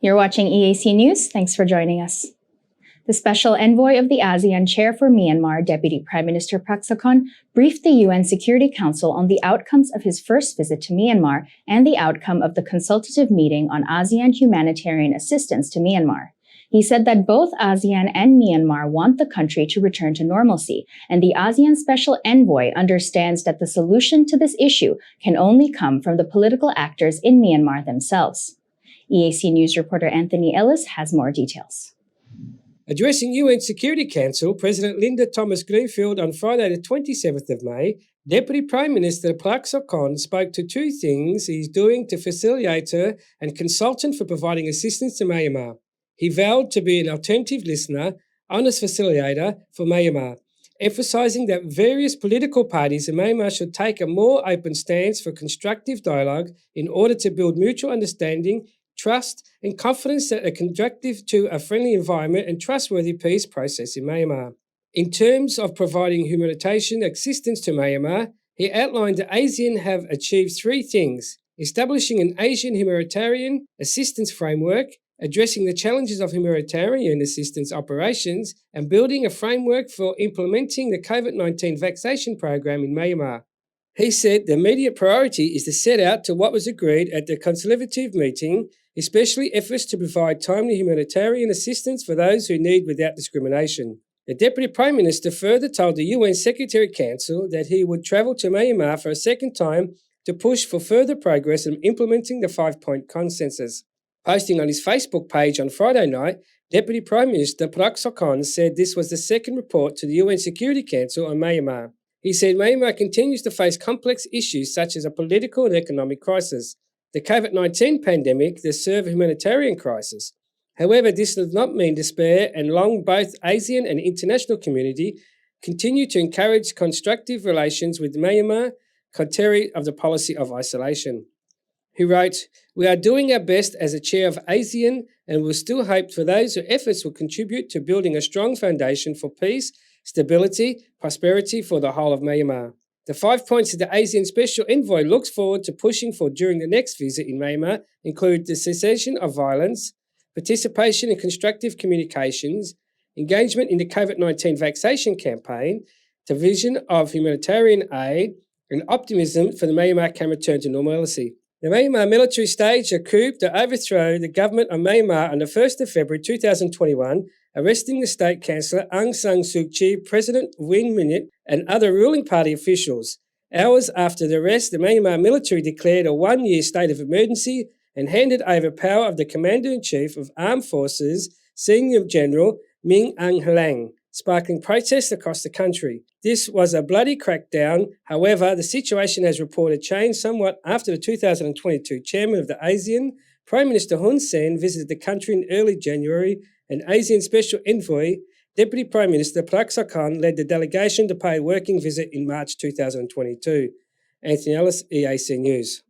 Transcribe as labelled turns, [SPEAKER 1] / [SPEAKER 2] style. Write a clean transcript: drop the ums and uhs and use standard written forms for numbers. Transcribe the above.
[SPEAKER 1] You're watching EAC News. Thanks for joining us. The Special Envoy of the ASEAN Chair for Myanmar, Deputy Prime Minister Prak Sokhonn, briefed the UN Security Council on the outcomes of his first visit to Myanmar and the outcome of the consultative meeting on ASEAN humanitarian assistance to Myanmar. He said that both ASEAN and Myanmar want the country to return to normalcy, and the ASEAN Special Envoy understands that the solution to this issue can only come from the political actors in Myanmar themselves. EAC News reporter Anthony Ellis has more details.
[SPEAKER 2] Addressing UN Security Council, President Linda Thomas-Greenfield on Friday the 27th of May, Deputy Prime Minister Prak Sokhonn spoke to two things he's doing to facilitator and consultant for providing assistance to Myanmar. He vowed to be an attentive listener, honest facilitator for Myanmar, emphasising that various political parties in Myanmar should take a more open stance for constructive dialogue in order to build mutual understanding, trust and confidence that are conducive to a friendly environment and trustworthy peace process in Myanmar. In terms of providing humanitarian assistance to Myanmar, he outlined that ASEAN have achieved three things: establishing an Asian humanitarian assistance framework, addressing the challenges of humanitarian assistance operations, and building a framework for implementing the COVID-19 vaccination program in Myanmar. He said the immediate priority is to set out to what was agreed at the consultative meeting, especially efforts to provide timely humanitarian assistance for those who need without discrimination. The Deputy Prime Minister further told the UN Secretary Council that he would travel to Myanmar for a second time to push for further progress in implementing the 5-point consensus. Posting on his Facebook page on Friday night, Deputy Prime Minister Prak Sokhonn said this was the second report to the UN Security Council on Myanmar. He said Myanmar continues to face complex issues such as a political and economic crisis, the COVID-19 pandemic, the severe humanitarian crisis. However, this does not mean despair, and both ASEAN and international community continue to encourage constructive relations with Myanmar, contrary of the policy of isolation. He wrote, "We are doing our best as a chair of ASEAN and will still hope for those whose efforts will contribute to building a strong foundation for peace, stability, prosperity for the whole of Myanmar." The 5 points that the ASEAN Special Envoy looks forward to pushing for during the next visit in Myanmar include the cessation of violence, participation in constructive communications, engagement in the COVID-19 vaccination campaign, division of humanitarian aid, and optimism for the Myanmar can return to normalcy. The Myanmar military staged a coup to overthrow the government of Myanmar on the 1st of February 2021, arresting the state councillor Aung San Suu Kyi, President Win Myint, and other ruling party officials. Hours after the arrest, the Myanmar military declared a 1-year state of emergency and handed over power of the Commander-in-Chief of Armed Forces, Senior General Min Aung Hlaing, sparking protests across the country. This was a bloody crackdown. However, the situation has reported changed somewhat after the 2022 chairman of the ASEAN, Prime Minister Hun Sen, visited the country in early January, and ASEAN Special Envoy, Deputy Prime Minister Prak Sokhonn, led the delegation to pay a working visit in March 2022. Anthony Ellis, EAC News.